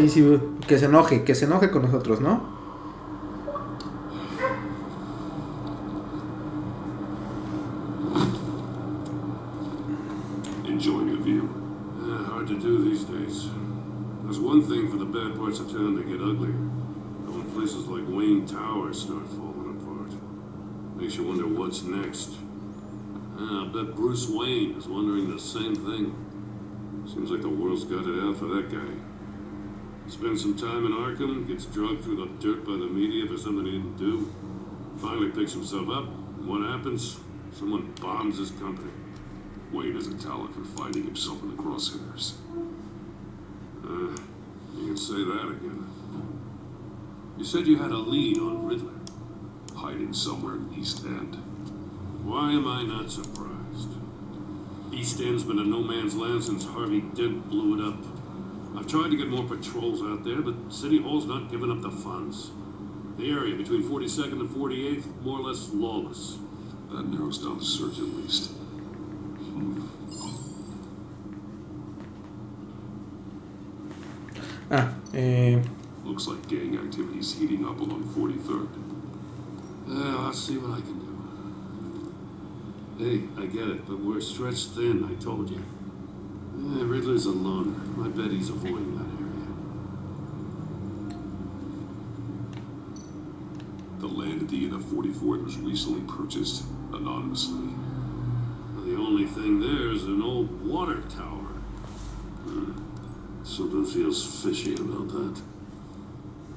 Ahí sí, que se enoje con nosotros, ¿no? Enjoying a view. Hard to do these days. There's one thing for the bad parts of town to get uglier. When places like Wayne Tower start falling apart. Makes you wonder what's next. I bet Bruce Wayne is wondering the same thing. Seems like the world's got it out for that guy. Spends some time in Arkham, gets dragged through the dirt by the media for something he didn't do. Finally picks himself up. What happens? Someone bombs his company. Wayne has a talent for finding himself in the crosshairs. You can say that again. You said you had a lead on Riddler. Hiding somewhere in East End. Why am I not surprised? East End's been a no man's land since Harvey Dent blew it up. I've tried to get more patrols out there, but City Hall's not giving up the funds. The area between 42nd and 48th, more or less lawless. That narrows down the search at least. Looks like gang activity's heating up along 43rd. I'll see what I can do. Hey, I get it, but we're stretched thin, I told you. Riddler's a loner. I bet he's avoiding that area. The land at the end of 44th was recently purchased anonymously. The only thing there is an old water tower. Something feels fishy about that.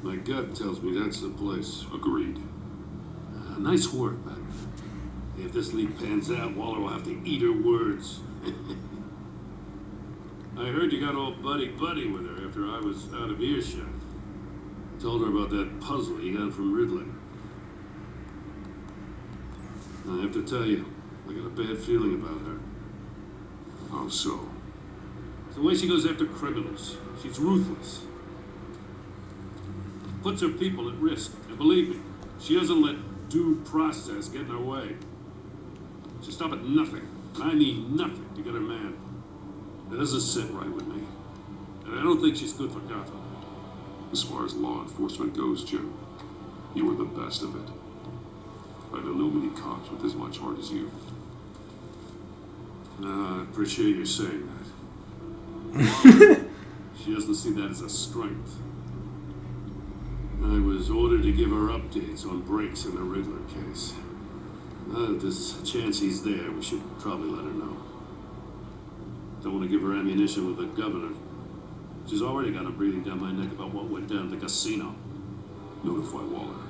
My gut tells me that's the place. Agreed. Nice work, Batman. If this lead pans out, Waller will have to eat her words. I heard you got all buddy-buddy with her after I was out of earshot. Told her about that puzzle you got from Riddler. I have to tell you, I got a bad feeling about her. How so? The way she goes after criminals. She's ruthless. Puts her people at risk. And believe me, she doesn't let due process get in her way. She'll stop at nothing. And I mean nothing to get her man. That doesn't sit right with me. And I don't think she's good for Gotham. As far as law enforcement goes, Jim, you were the best of it. I don't know many cops with as much heart as you. I appreciate you saying that. She doesn't see that as a strength. I was ordered to give her updates on breaks in the Riddler case. If there's a chance he's there, we should probably let her know. Don't want to give her ammunition with the governor. She's already got a breathing down my neck about what went down at the casino. Notify Waller.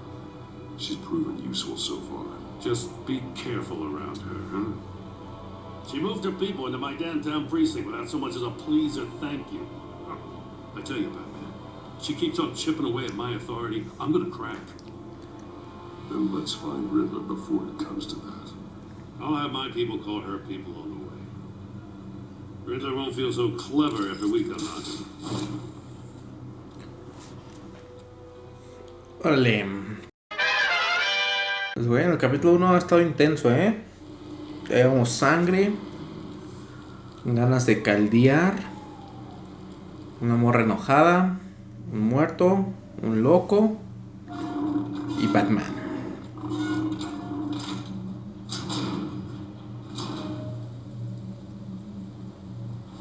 She's proven useful so far. Just be careful around her, huh? She moved her people into my downtown precinct without so much as a please or thank you. I tell you, Batman, she keeps on chipping away at my authority. I'm gonna crack. Then let's find Riddler before it comes to that. I'll have my people call her people on the way. Riddler won't feel so clever after we come knocking. Órale. Pues bueno, el capítulo 1 ha estado intenso, Tenemos sangre, ganas de caldear, una morra enojada, un muerto, un loco y Batman.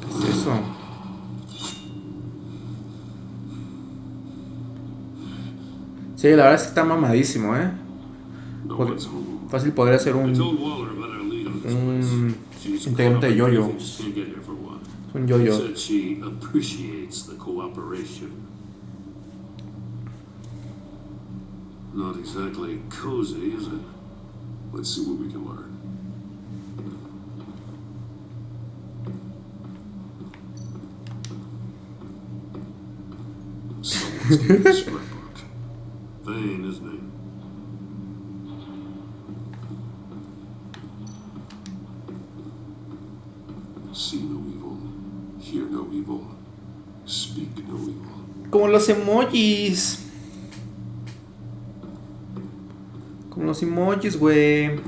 ¿Qué es eso? Sí, la verdad es que está mamadísimo, Fácil podría ser un integrante de yo-yo. Es un yo-yo. Not exactly cozy, is it? Let's see what we can learn. Someone's getting a scrapbook. Vain, isn't he? See no evil, hear no evil, speak no evil. Como los emojis. Como los emojis, güey.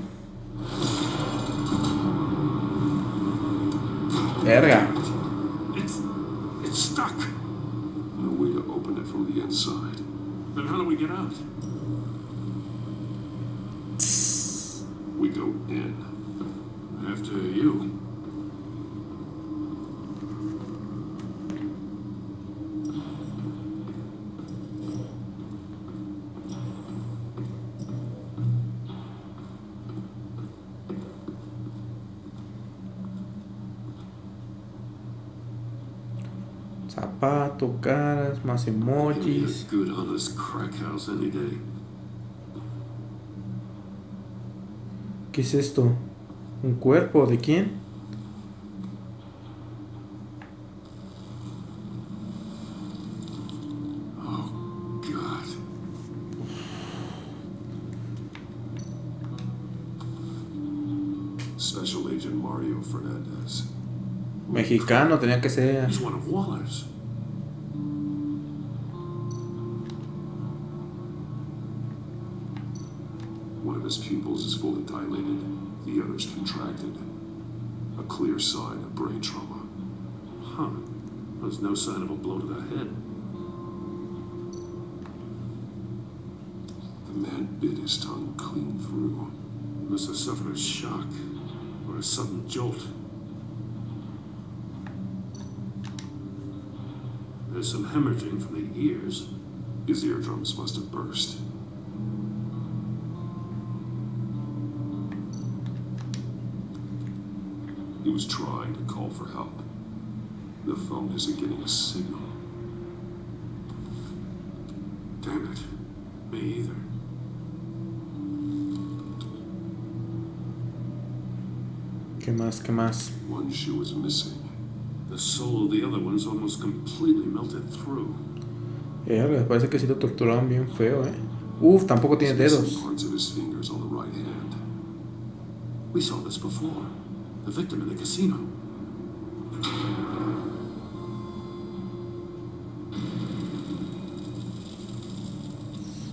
Verga. It's stuck. No way to open Then how do we get out? We go in. After you. Zapato, caras, más emojis. A good honest crack house any day. ¿Qué es esto? ¿Un cuerpo? ¿De quién? Oh, God. Special Agent Mario Fernandez. Mexicano tenía que ser. He's one of Waller's. One of his pupils is fully dilated, the other's contracted. A clear sign of brain trauma. Huh. There's no sign of a blow to the head. The man bit his tongue clean through. Must have suffered a shock or a sudden jolt. There's some hemorrhaging from the ears. His eardrums must have burst. He was trying to call for help. The phone isn't getting a signal. Damn it. Me either. ¿Qué más? ¿Qué más? One shoe is missing. The sole of the other one's almost completely melted through. Me parece que sí lo torturaron bien feo, Uf, tampoco tiene dedos. Parts of his fingers on the right hand. We saw this before. The victim in the casino.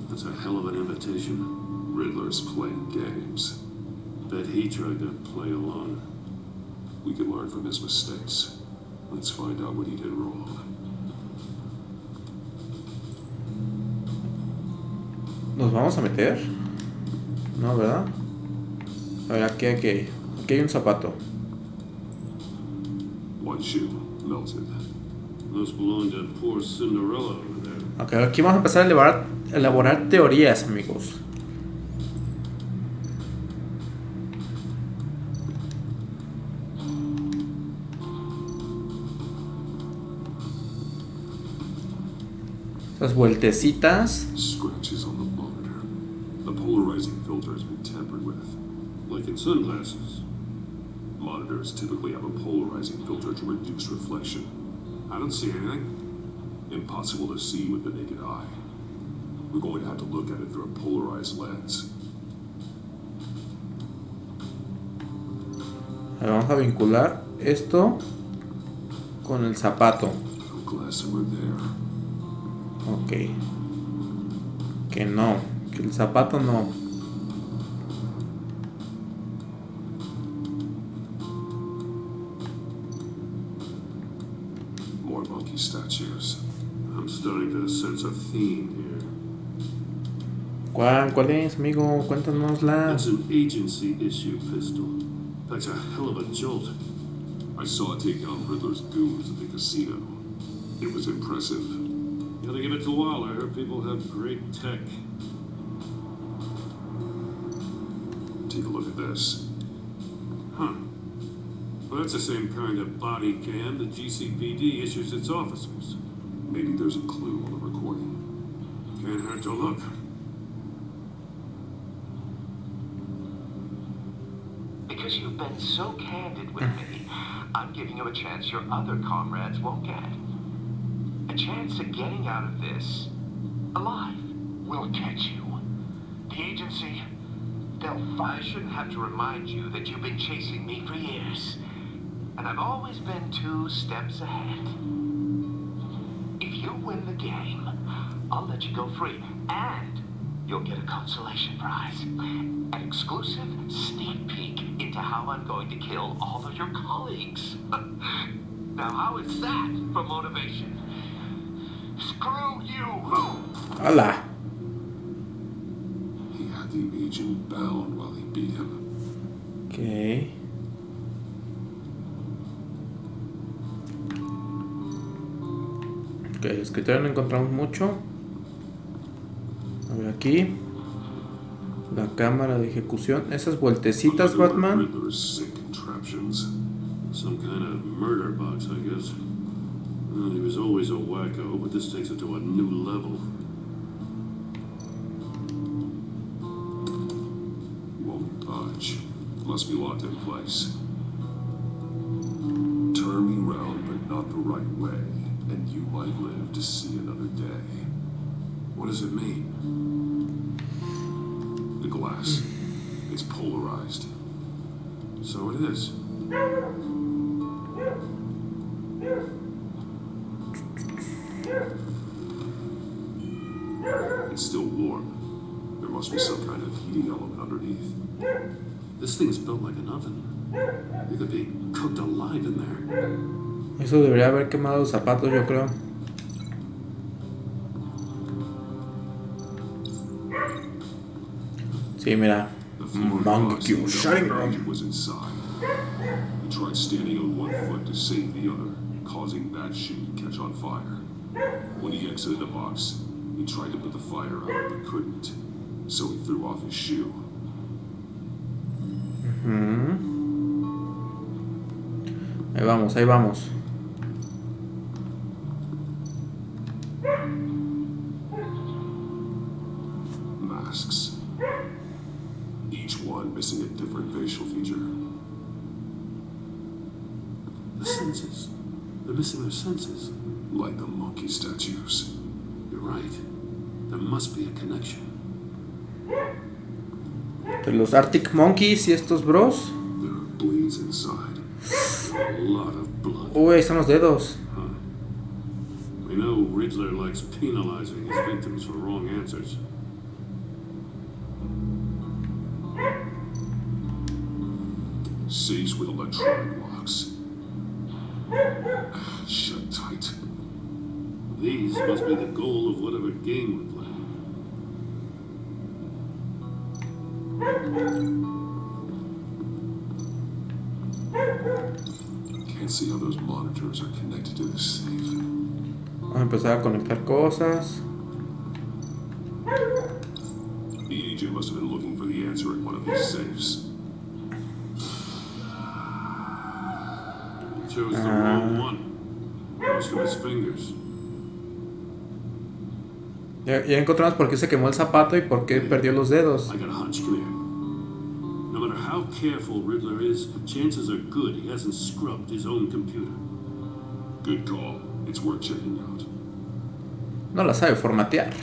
That's a hell of an invitation. Riddler's playing games. Bet he tried to play along. We can learn from his mistakes. Let's find out what he did wrong. ¿Nos vamos a meter? No, ¿verdad? A ver, aquí hay un zapato. One shoe melted. Must belong to poor Cinderella over there. Ok, aquí vamos a empezar a elaborar teorías, amigos. Esas vueltecitas. Scratches on the monitor. The polarizing filter has been tampered with. Like in sunglasses. Monitors typically have a polarizing filter to reduce reflection. I don't see anything. Impossible to see with the naked eye. We're going to have to look at it through a polarized lens. Vamos a vincular esto con el zapato. I'm glad we're there. Ok. Que no. Que el zapato no. More monkey statues. I'm starting to sense a theme here. ¿Cuál es, amigo? Cuéntanosla. That's an agency issue pistol. That's a hell of a jolt. I saw it take down Riddler's goons at the casino. It was impressive. Gotta give it to Waller. People have great tech. Take a look at this. Huh. Well, that's the same kind of body cam the GCPD issues its officers. Maybe there's a clue on the recording. Can't hurt to look. Because you've been so candid with me, I'm giving you a chance your other comrades won't get. A chance at getting out of this alive. We'll catch you. The agency, I shouldn't have to remind you that you've been chasing me for years. And I've always been 2 steps ahead. If you win the game, I'll let you go free. And you'll get a consolation prize. An exclusive sneak peek into how I'm going to kill all of your colleagues. Now, how is that for motivation? Screw you! Hola. agent bound while he beat him. Ok. Ok, el escritorio no encontramos mucho. A ver aquí. La cámara de ejecución. Esas vueltecitas, Batman. Riddler's sick contraptions. Some kind of murder box, I guess. Well, he was always a wacko, but this takes it to a new level. Won't budge. Must be locked in place. Turn me round, but not the right way, and you might live to see another day. What does it mean? The glass. It's polarized. So it is. It's still warm. There must be some kind of heating element underneath. This thing's built like an oven. It could be cooked alive in there. Eso debería haber quemado los zapatos, yo creo. Sí, mira. Monkey shutting room. Was inside. He tried standing on one foot to save the other, causing that shoe to catch on fire. When he exited the box, he tried to put the fire out but couldn't, so he threw off his shoe. Ahí vamos, ahí vamos. Masks. Each one missing a different facial feature. The senses. They're missing their senses. Like the monkey statues. You're right. There must be a connection. De los Arctic Monkeys y estos bros. There are bleeds inside. A lot of blood. Uy, ahí están los dedos. Huh. We know Riddler likes penalizing his victims for wrong answers. Safes with electronic locks. Shut tight. These must be the goal of whatever game we're playing. Can't see how those monitors are connected to this safe. Vamos a empezar a conectar cosas. The agent must have been looking for the answer in one of these safes. He chose the wrong one. Most of his fingers. Ya encontramos por qué se quemó el zapato y por qué perdió los dedos. I got a hunch, come here. No matter how careful Riddler is, chances are good he hasn't scrubbed his own computer. Good call. It's worth checking out. No la sabe formatear.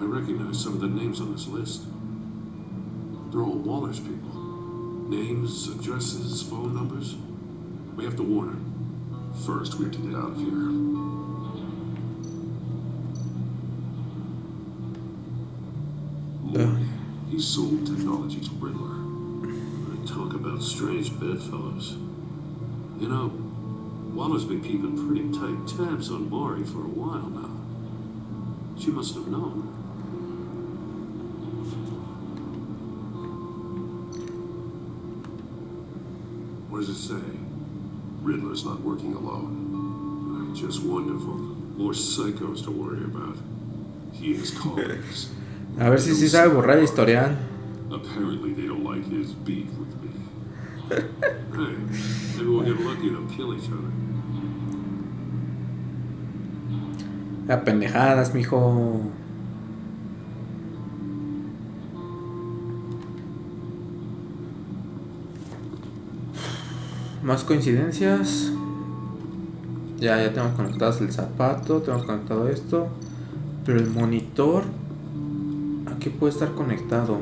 I recognize some of the names on this list. They're all Waller's people. Names, addresses, phone numbers. We have to warn her. First, we have to get out of here. Maury, he sold technology to Riddler. Talk about strange bedfellows. You know, Waller's been keeping pretty tight tabs on Maury for a while now. She must have known. What does it say? Riddler's not working alone. Just wonderful. More psychos to worry about. He has colleagues. A ver si sí sabe borrar el historial. Apparently they don't like his beef with me. Hey, maybe we'll get lucky to kill each other. Ya pendejadas, mijo. Más coincidencias. Ya tenemos conectados el zapato, tenemos conectado esto. Pero el monitor, ¿a qué puede estar conectado?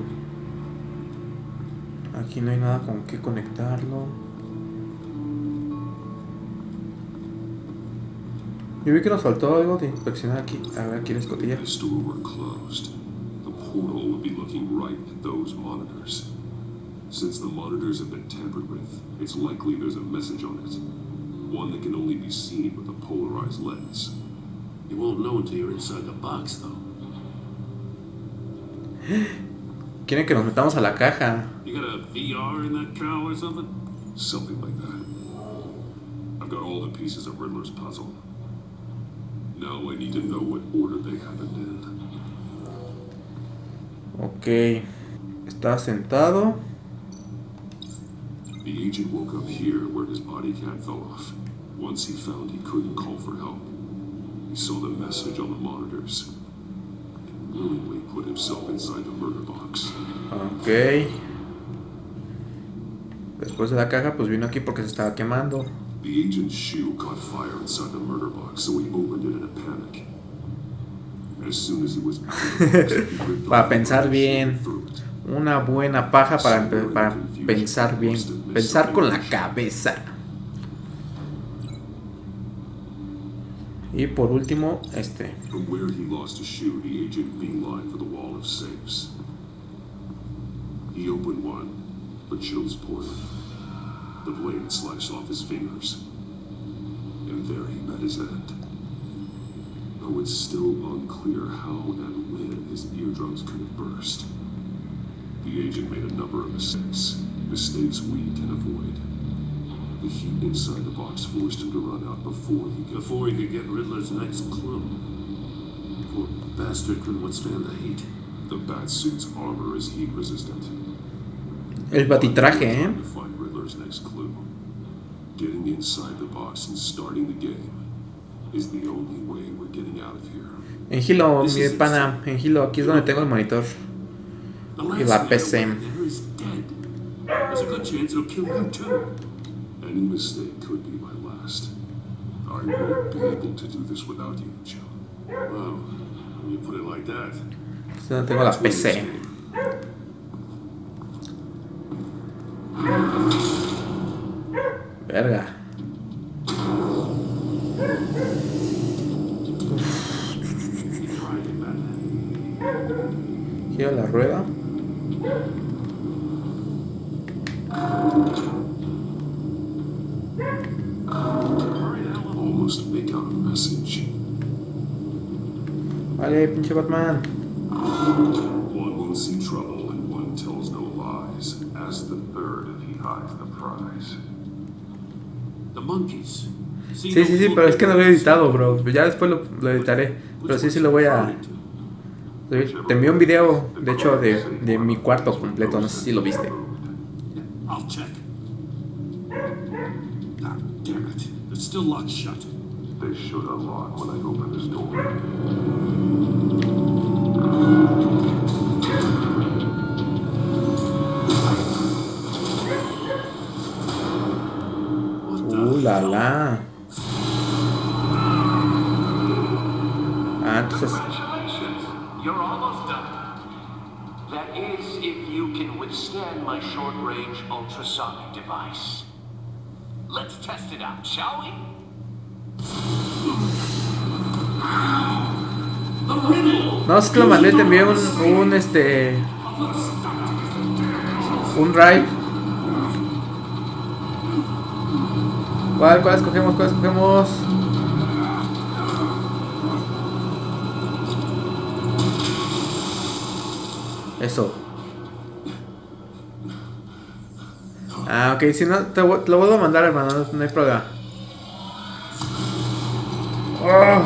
Aquí no hay nada con qué conectarlo. Yo vi que nos faltó algo de inspeccionar aquí. A ver, aquí en la escotilla. If the store were closed, the portal would be looking right at those monitors. Since the monitors have been tampered with, it's likely there's a message on it. One that can only be seen with a polarized lens. You won't know until you're inside the box, though. Quieren que nos metamos a la caja. You got a VR in that cow or something? Something like that. I've got all the pieces of Riddler's puzzle. Now I need to know what order they happened in. Ok. Está sentado. The agent woke up here where his body cam fell off. Once he found he couldn't call for help, he saw the message on the monitors. He willingly put himself inside the murder box. Ok. Después de la caja, pues vino aquí porque se estaba quemando. The agent's shoe caught fire inside the murder box, so he opened it in a panic. As soon as he was Para pensar bien. Una buena paja para pensar bien. Pensar con la cabeza. Y por último, este. From where he lost a shoe, the agent beelined for the wall of safes. He opened one, but chose poorly. The blade sliced off his fingers. And there he met his end. Though it's still unclear how and when his eardrums could have burst. The agent made a number of mistakes. Mistakes we can avoid. The heat inside the box forced him to run out before he could get Riddler's next clue. Poor bastard couldn't withstand the heat. The Batsuit's armor is heat resistant. El batitraje, ¿eh? To find Riddler's next clue. Getting inside the box and starting the game is the only way we're getting out of here. En Hilo, mi pana, en Hilo, aquí es donde tengo el monitor. Y la PC. There's a good chance it'll kill you too. Any mistake could be my last. I won't be able to do this without you, Joe. Wow, when you put it like that. Es donde tengo la PC. Verga. Gira la rueda. Almost make out a message. Vale, pinche Batman. One won't see trouble and one tells no lies. Ask the third if he hides the prize. The monkeys. Sí, pero es que no lo he editado, bro. Ya después lo editaré. Pero sí lo voy a... Te envié un video, de hecho, de mi cuarto completo. No sé si lo viste. I'll check. Ah, damn it. It's still locked shut. They should unlock when I open this door. La la. Ah, entonces. Congratulations. You're almost done. That is, if you can withstand my short-range ultrasonic device. Let's test it out, shall we? No, es que lo mandé, te envié un drive. ¿Cuál escogemos? Eso. Ah, ok, si no, te lo vuelvo a mandar, hermano, no hay problema. Oh.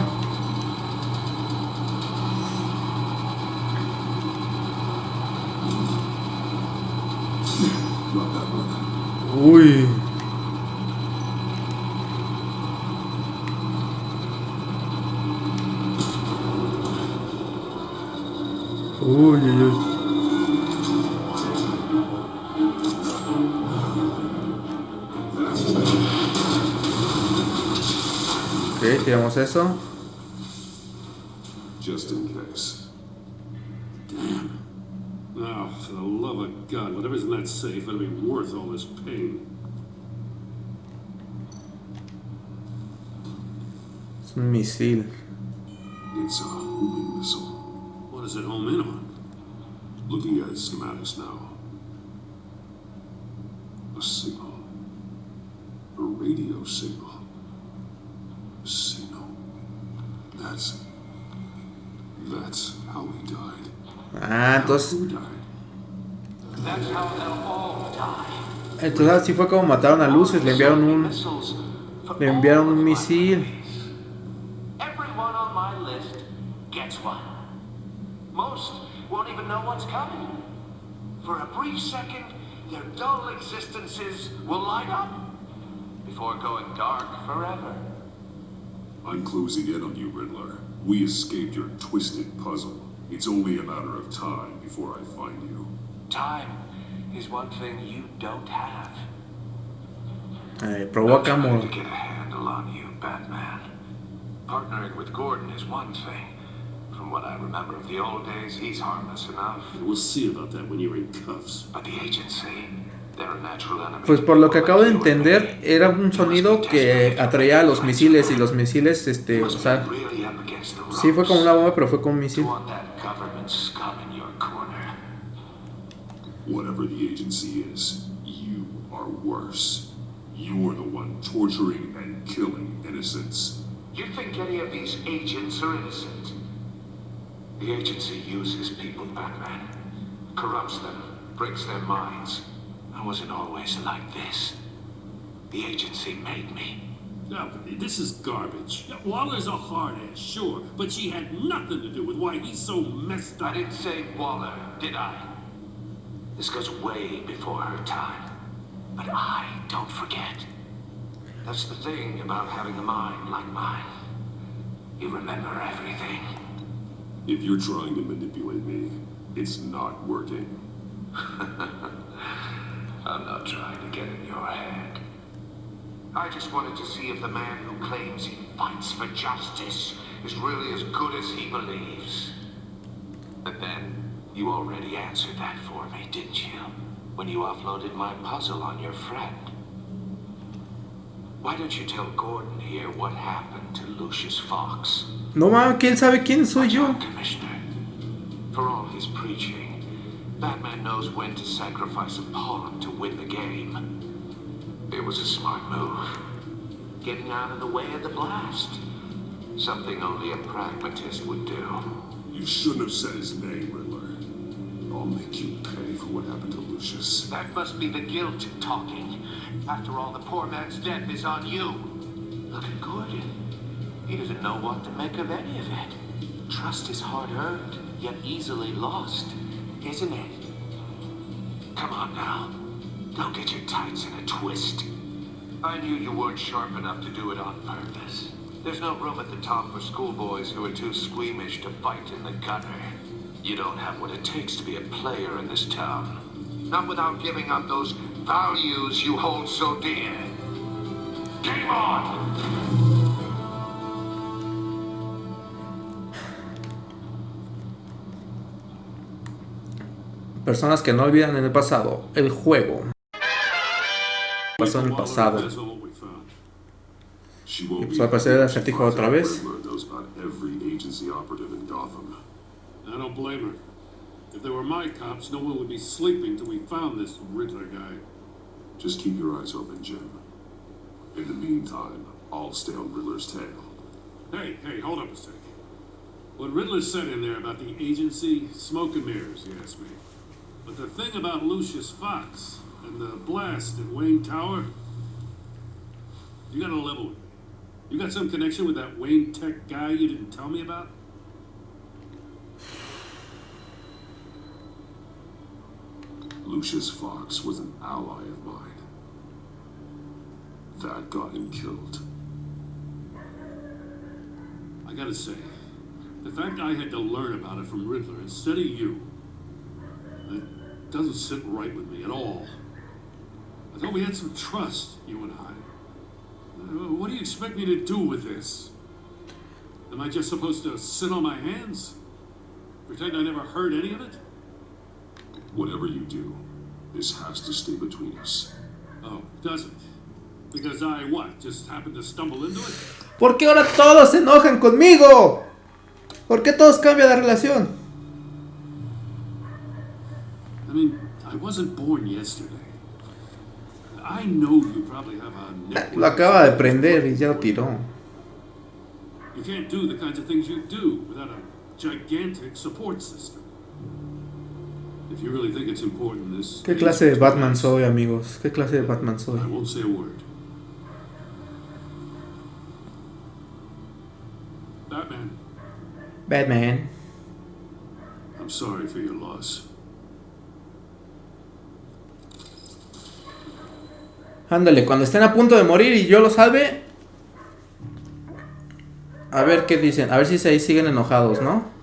Uy. Uy. Ok, tiramos eso. Just in case. Damn. Oh, for the love of God, whatever's in that safe better be worth all this pain. Es un misil. It's a homing missile. What does it home in on? Looking at its schematics now. A signal. A radio signal. A signal. That's how he died. Ah, entonces... Who died? That's how they'll all die. Entonces así fue como mataron a Lucius. Le enviaron un misil. Everyone on my list gets one. Most won't even know what's coming. For a brief second, their dull existences will light up before going dark forever. I'm closing in on you, Riddler. We escaped your twisted puzzle. It's only a matter of time before I find you. Time is one thing you don't have. Provoca I'm trying amor. to get a handle on you, Batman. Partnering with Gordon is one thing. From what I remember of the old days, he's harmless enough. We'll see about that when you're in cuffs. But the agency, they're a natural enemy. Pues por lo que acabo de entender, era un sonido que atraía a los misiles. Y los misiles, o sea, sí fue como una bomba, pero fue con un misil. Whatever the agency is, you are worse. You're the one torturing and killing innocents. You think any of these agents are innocent? The agency uses people, Batman. Corrupts them, breaks their minds. I wasn't always like this. The agency made me. No, but this is garbage. Waller's a hard ass, sure, but she had nothing to do with why he's so messed up. I didn't say Waller, did I? This goes way before her time. But I don't forget. That's the thing about having a mind like mine. You remember everything. If you're trying to manipulate me, it's not working. I'm not trying to get in your head. I just wanted to see if the man who claims he fights for justice is really as good as he believes. But then, you already answered that for me, didn't you? When you offloaded my puzzle on your friend. Why don't you tell Gordon here what happened to Lucius Fox? No mames, ¿quién sabe quién soy yo? Commissioner. For all his preaching, Batman knows when to sacrifice a pawn to win the game. It was a smart move. Getting out of the way of the blast. Something only a pragmatist would do. You shouldn't have said his name, Riddler. I'll make you pay for what happened to Lucius. That must be the guilt talking. After all, the poor man's death is on you. Look at Gordon. He doesn't know what to make of any of it. Trust is hard-earned, yet easily lost, isn't it? Come on now. Don't get your tights in a twist. I knew you weren't sharp enough to do it on purpose. There's no room at the top for schoolboys who are too squeamish to fight in the gutter. You don't have what it takes to be a player in this town. Not without giving up those values you hold so dear. Game on! Personas que no olvidan en el pasado. El juego. Pasó en el pasado. Y pues al parecer el acertijo otra vez. I don't blame her. If they were my cops, no one would be sleeping till we found this Riddler guy. Just keep your eyes open, Jim. In the meantime, I'll stay on Riddler's tail. Hey, hold up a sec. What Riddler said in there about the agency, smoke and mirrors, you ask me. But the thing about Lucius Fox and the blast in Wayne Tower, you gotta level with me. You got some connection with that Wayne Tech guy you didn't tell me about? Lucius Fox was an ally of mine. That got him killed. I gotta say, the fact I had to learn about it from Riddler instead of you, it doesn't sit right with me at all. I thought we had some trust, you and I. What do you expect me to do with this? Am I just supposed to sit on my hands? Pretend I never heard any of it? Whatever you do, this has to stay between us. Oh, doesn't? Because I, what, just happened to stumble into it? ¿Por qué ahora todos se enojan conmigo? ¿Por qué todos cambian la relación? I mean, I wasn't born yesterday. I know you probably have a network. Lo acaba de prender y ya lo tiró. You can't do the kinds of things you do without a gigantic support system. If you really think it's important, this... ¿Qué clase de Batman soy, amigos? ¿Qué clase de Batman soy? I won't say a word. Batman. Batman. I'm sorry for your loss. Ándale, cuando estén a punto de morir y yo lo salve. A ver qué dicen. A ver si ahí siguen enojados, ¿no?